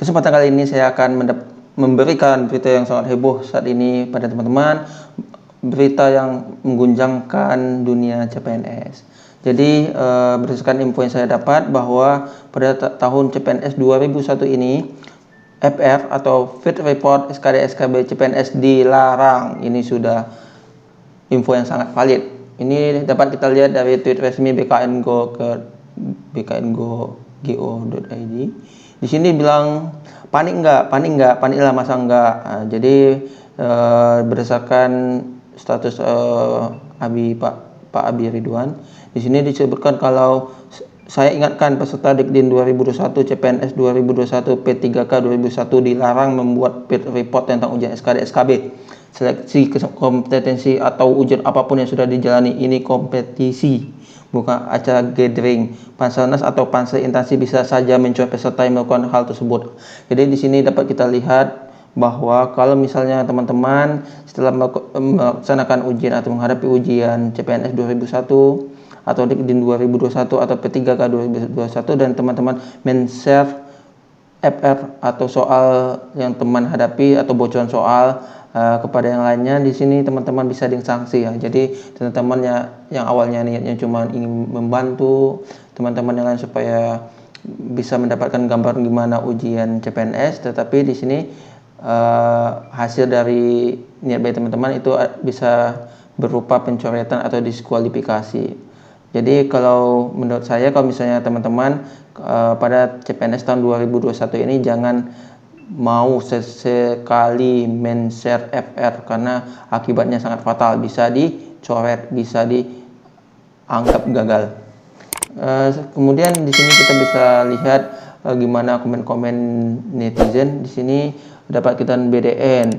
Kesempatan kali ini saya akan memberikan berita yang sangat heboh saat ini pada teman-teman, berita yang mengguncangkan dunia CPNS. Jadi berdasarkan info yang saya dapat bahwa pada tahun CPNS 2001 ini FR atau Fit Report SKD SKB CPNS dilarang. Ini sudah info yang sangat valid. Ini dapat kita lihat dari tweet resmi BKN Go ke bkngo.go.id. Di sini bilang panik lah masa enggak. Nah, jadi berdasarkan status Pak Abi Ridwan, di sini disebutkan kalau saya ingatkan peserta Dikdin 2021 CPNS 2021 P3K 2001 dilarang membuat fit report tentang ujian SKD SKB. Seleksi kompetensi atau ujian apapun yang sudah dijalani ini kompetisi, bukan acara gathering. Panselnas atau pansel instansi bisa saja mencoba peserta yang melakukan hal tersebut. Jadi di sini dapat kita lihat bahwa kalau misalnya teman-teman setelah melaksanakan ujian atau menghadapi ujian CPNS 2001 atau Dikdin 2021 atau P3K 2021 dan teman-teman men-share FR atau soal yang teman hadapi atau bocoran soal kepada yang lainnya, di sini teman-teman bisa disanksi ya. Jadi teman-teman yang awalnya niatnya cuma ingin membantu teman-teman yang lain supaya bisa mendapatkan gambaran gimana ujian CPNS, tetapi di sini hasil dari niat baik teman-teman itu bisa berupa pencoretan atau diskualifikasi. Jadi kalau menurut saya, kalau misalnya teman-teman pada CPNS tahun 2021 ini jangan mau sesekali men-share FR karena akibatnya sangat fatal, bisa dicoret, bisa dianggap gagal. Kemudian di sini kita bisa lihat gimana komen-komen netizen. Di sini dapat kita BDN.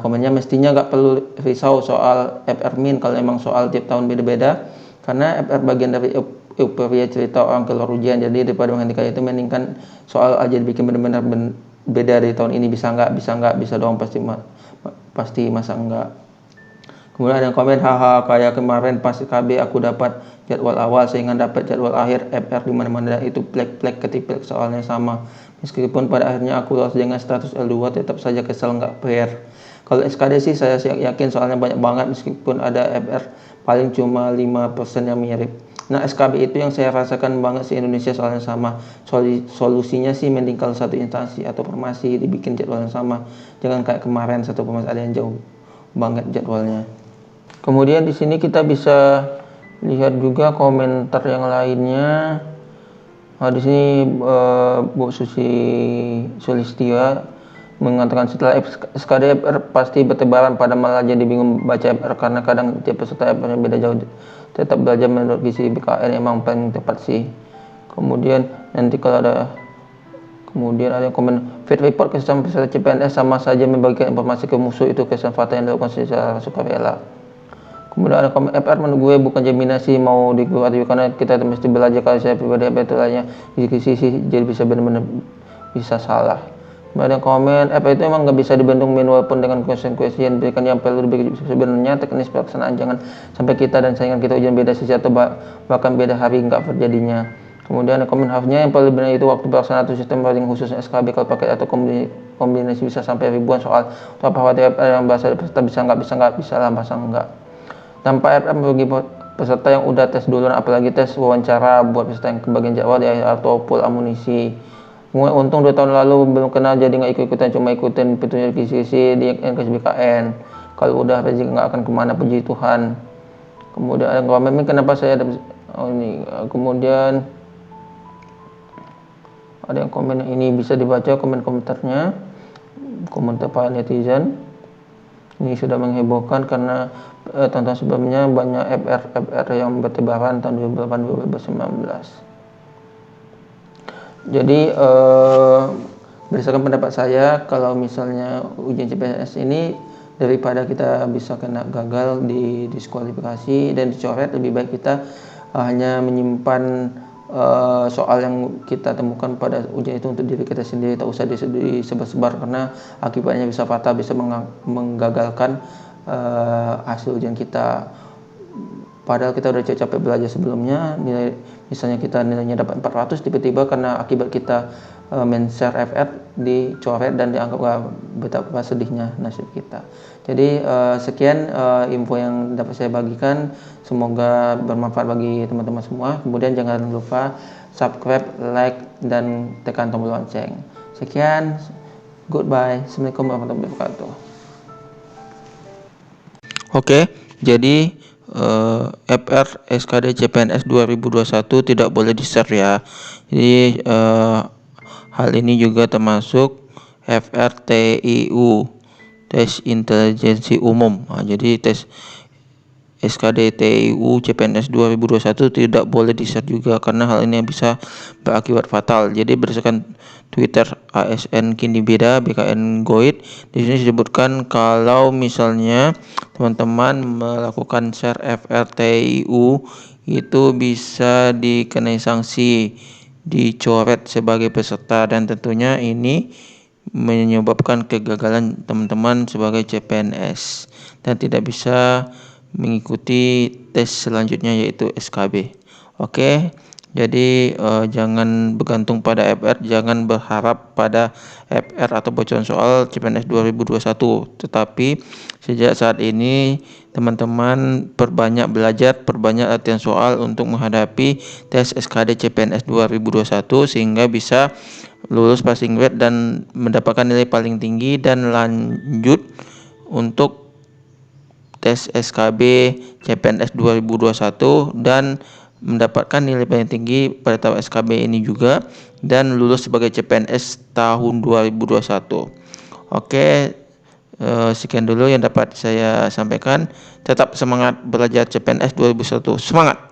Komennya mestinya nggak perlu risau soal FR min kalau emang soal tiap tahun beda-beda, karena FR bagian dari euforia cerita orang keluar ujian. Jadi daripada menghentikan itu, mendingkan soal aja dibikin benar-benar beda dari tahun ini. Bisa dong, pasti masa enggak. Kemudian ada komen, haha, kayak kemarin pas KB aku dapat jadwal awal sehingga dapat jadwal akhir FR di mana-mana itu plek-plek ketipik soalnya sama. Meskipun pada akhirnya aku lolos dengan status L2, tetap saja kesel nggak fair. Kalau SKD sih saya yakin soalnya banyak banget, meskipun ada FR paling cuma 5% yang mirip. Nah, SKB itu yang saya rasakan banget di Indonesia soalnya sama. Solusinya sih mending kalau satu instansi atau formasi dibikin jadwal yang sama. Jangan kayak kemarin satu formasi ada yang jauh banget jadwalnya. Kemudian di sini kita bisa lihat juga komentar yang lainnya. Di sini Bu Susi Sulistia mengatakan setelah SKD FR pasti bertebaran, pada malah jadi bingung baca FR karena kadang tiap peserta FR-nya beda jauh. Tetap belajar menurut visi BKN emang paling tepat sih. Kemudian nanti kalau ada komen, fit report kesan peserta CPNS sama saja membagikan informasi ke musuh, itu kesan fatal yang dilakukan secara sukarela. Kemudian ada komen, FR menurut gue bukan jaminan sih mau dikeluar, karena kita mesti belajar. Kalau saya pribadi itu lainnya diskusi sih, jadi bisa benar-benar bisa salah. Kemudian komen, FR itu emang nggak bisa dibentuk walaupun dengan question yang berikan yang perlu diberikan. Sebenarnya teknis pelaksanaan, jangan sampai kita dan saingan kita ujian beda sisi atau bahkan beda hari nggak terjadinya. Kemudian ada komen, harusnya yang paling benar itu waktu pelaksanaan atau sistem paling khususnya SKB kalau pakai atau kombinasi bisa sampai ribuan soal. Atau apa FR yang bahasa peserta bisa nggak bisa lah, masa enggak. Tanpa FR bagi peserta yang udah tes duluan, apalagi tes wawancara buat peserta yang kebagian jadwal di akhir atau full amunisi. Untung 2 tahun lalu belum kenal, jadi nggak ikut-ikutan, cuma ikutin petunjuk kisi di NKSBKN. Kalau udah rezeki nggak akan kemana, puji Tuhan. Kemudian ada komen, kenapa saya ada kemudian ada yang komen ini bisa dibaca komentarnya, komentar para netizen. Ini sudah menghebohkan karena tahun sebelumnya banyak FR yang bertebaran tahun 2018-2019. Jadi berdasarkan pendapat saya, kalau misalnya ujian CPNS ini daripada kita bisa kena gagal, di diskualifikasi dan dicoret, lebih baik kita hanya menyimpan soal yang kita temukan pada ujian itu untuk diri kita sendiri, tak usah disebar-sebar karena akibatnya bisa fatal, bisa menggagalkan hasil ujian kita. Padahal kita udah capek belajar sebelumnya, misalnya kita nilainya dapat 400, tiba-tiba karena akibat kita men-share FR dicoret dan dianggap betapa sedihnya nasib kita. Jadi sekian info yang dapat saya bagikan, semoga bermanfaat bagi teman-teman semua. Kemudian jangan lupa subscribe, like, dan tekan tombol lonceng. Sekian, goodbye. Assalamualaikum warahmatullahi wabarakatuh. Oke, jadi FR SKD CPNS 2021 tidak boleh di-share ya. Jadi hal ini juga termasuk FRTIU, tes intelijensi umum. Jadi tes SKD TIU CPNS 2021 tidak boleh di-share juga karena hal ini bisa berakibat fatal. Jadi berdasarkan Twitter ASN Kini Beda BKN Goid, di sini disebutkan kalau misalnya teman-teman melakukan share FRTIU itu bisa dikenai sanksi, dicoret sebagai peserta, dan tentunya ini menyebabkan kegagalan teman-teman sebagai CPNS dan tidak bisa mengikuti tes selanjutnya yaitu SKB. Oke, jadi jangan bergantung pada FR, jangan berharap pada FR atau bocoran soal CPNS 2021. Tetapi sejak saat ini teman-teman perbanyak belajar, perbanyak latihan soal untuk menghadapi tes SKD CPNS 2021 sehingga bisa lulus passing grade dan mendapatkan nilai paling tinggi dan lanjut untuk tes SKB CPNS 2021 dan mendapatkan nilai paling tinggi pada tahap SKB ini juga dan lulus sebagai CPNS tahun 2021. Oke, sekian dulu yang dapat saya sampaikan. Tetap semangat belajar CPNS 2021. Semangat!